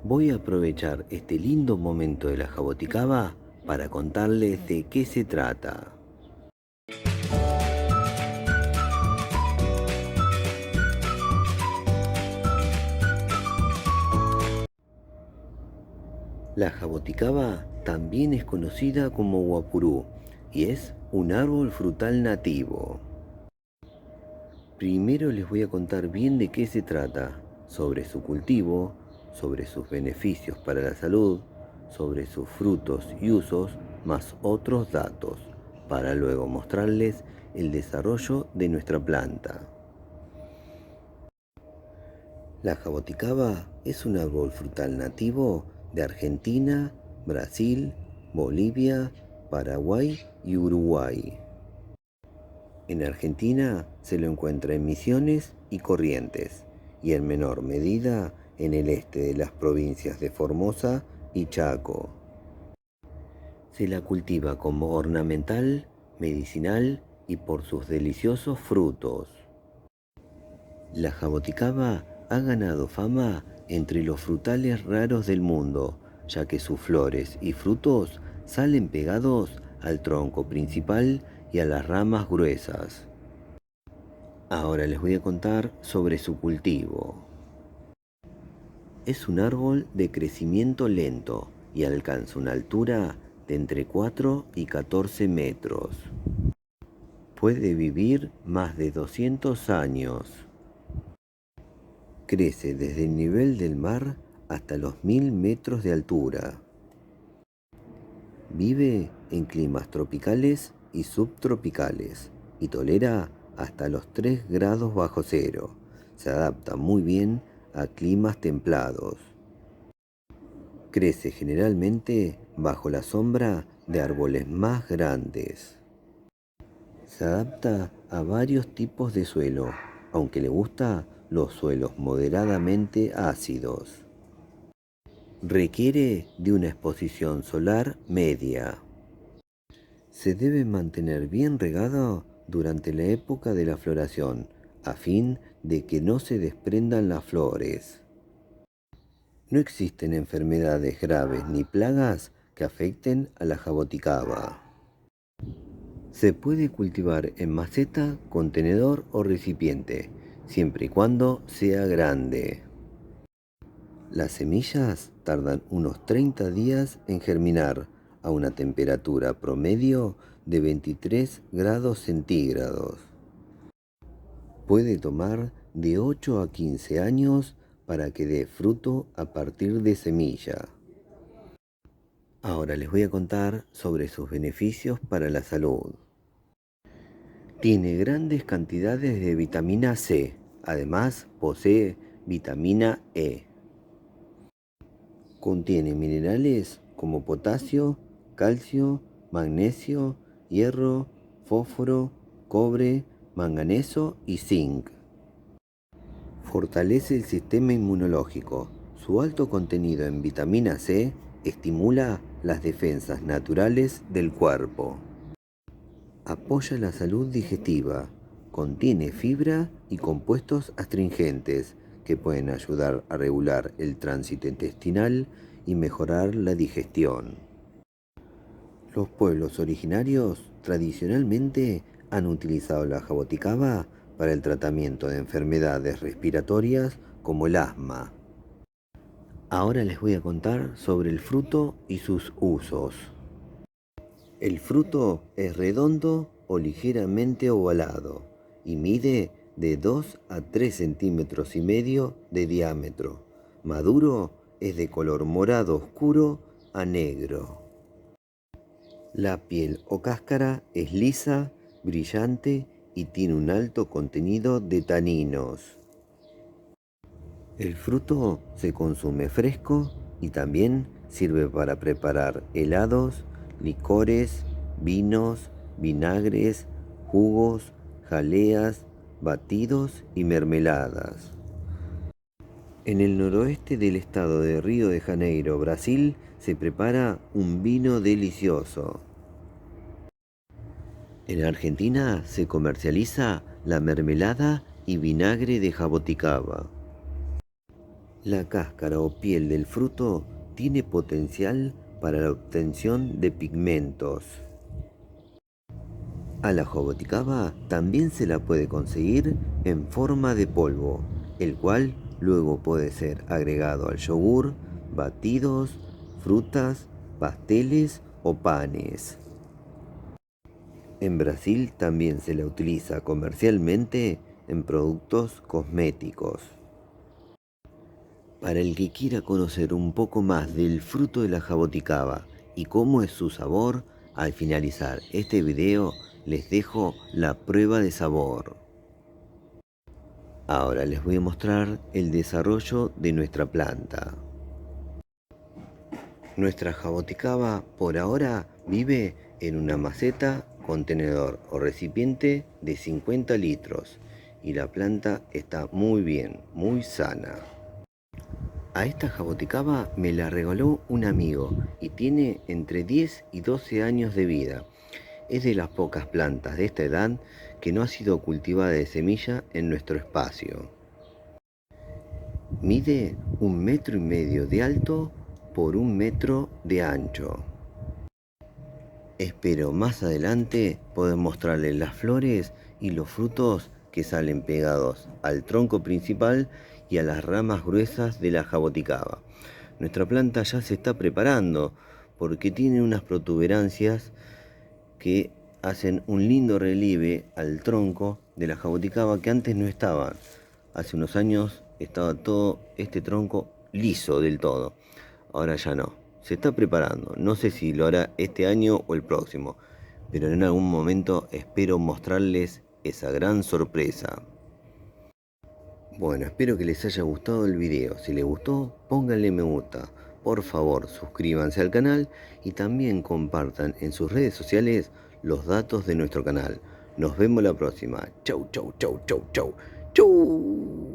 Voy a aprovechar este lindo momento de la jaboticaba para contarles de qué se trata. La jaboticaba también es conocida como guapurú y es un árbol frutal nativo. Primero les voy a contar bien de qué se trata, sobre su cultivo, sobre sus beneficios para la salud, sobre sus frutos y usos, más otros datos, para luego mostrarles el desarrollo de nuestra planta. La jaboticaba es un árbol frutal nativo de Argentina, Brasil, Bolivia, Paraguay y Uruguay. En Argentina se lo encuentra en Misiones y Corrientes, y en menor medida en el este de las provincias de Formosa y Chaco. Se la cultiva como ornamental, medicinal y por sus deliciosos frutos. La jaboticaba ha ganado fama entre los frutales raros del mundo, ya que sus flores y frutos salen pegados al tronco principal y a las ramas gruesas. Ahora les voy a contar sobre su cultivo. Es un árbol de crecimiento lento y alcanza una altura de entre 4 y 14 metros. Puede vivir más de 200 años. Crece desde el nivel del mar hasta los 1000 metros de altura. Vive en climas tropicales y subtropicales y tolera hasta los 3 grados bajo cero. Se adapta muy bien a climas templados. Crece generalmente bajo la sombra de árboles más grandes. Se adapta a varios tipos de suelo, aunque le gusta los suelos moderadamente ácidos. Requiere de una exposición solar media. Se debe mantener bien regado durante la época de la floración, a fin de que no se desprendan las flores. No existen enfermedades graves ni plagas que afecten a la jaboticaba. Se puede cultivar en maceta, contenedor o recipiente, siempre y cuando sea grande. Las semillas tardan unos 30 días en germinar a una temperatura promedio de 23 grados centígrados. Puede tomar de 8 a 15 años para que dé fruto a partir de semilla. Ahora les voy a contar sobre sus beneficios para la salud. Tiene grandes cantidades de vitamina C, además posee vitamina E. Contiene minerales como potasio, calcio, magnesio, hierro, fósforo, cobre, manganeso y zinc. Fortalece el sistema inmunológico. Su alto contenido en vitamina C estimula las defensas naturales del cuerpo. Apoya la salud digestiva. Contiene fibra y compuestos astringentes que pueden ayudar a regular el tránsito intestinal y mejorar la digestión. Los pueblos originarios tradicionalmente han utilizado la jaboticaba para el tratamiento de enfermedades respiratorias como el asma. Ahora les voy a contar sobre el fruto y sus usos. El fruto es redondo o ligeramente ovalado y mide de 2 a 3 centímetros y medio de diámetro. Maduro es de color morado oscuro a negro. La piel o cáscara es lisa, brillante y tiene un alto contenido de taninos. El fruto se consume fresco y también sirve para preparar helados, licores, vinos, vinagres, jugos, jaleas, batidos y mermeladas. En el noroeste del estado de Río de Janeiro, Brasil, se prepara un vino delicioso. En Argentina se comercializa la mermelada y vinagre de jaboticaba. La cáscara o piel del fruto tiene potencial para la obtención de pigmentos. A la jaboticaba también se la puede conseguir en forma de polvo, el cual luego puede ser agregado al yogur, batidos, frutas, pasteles o panes. En Brasil también se la utiliza comercialmente en productos cosméticos. Para el que quiera conocer un poco más del fruto de la jaboticaba y cómo es su sabor, al finalizar este video les dejo la prueba de sabor. Ahora les voy a mostrar el desarrollo de nuestra planta. Nuestra jaboticaba por ahora vive en una maceta, contenedor o recipiente de 50 litros y la planta está muy bien, muy sana. A esta jaboticaba me la regaló un amigo y tiene entre 10 y 12 años de vida. Es de las pocas plantas de esta edad que no ha sido cultivada de semilla en nuestro espacio. Mide 1,5 metros de alto por 1 metro de ancho. Espero más adelante poder mostrarles las flores y los frutos que salen pegados al tronco principal y a las ramas gruesas de la jaboticaba. Nuestra planta ya se está preparando porque tiene unas protuberancias que hacen un lindo relieve al tronco de la jaboticaba que antes no estaban. Hace unos años estaba todo este tronco liso del todo. Ahora ya no. Se está preparando. No sé si lo hará este año o el próximo. Pero en algún momento espero mostrarles esa gran sorpresa. Bueno, espero que les haya gustado el video. Si les gustó, pónganle me gusta. Por favor, suscríbanse al canal y también compartan en sus redes sociales los datos de nuestro canal. Nos vemos la próxima. Chau, chau, chau, chau, chau. Chau.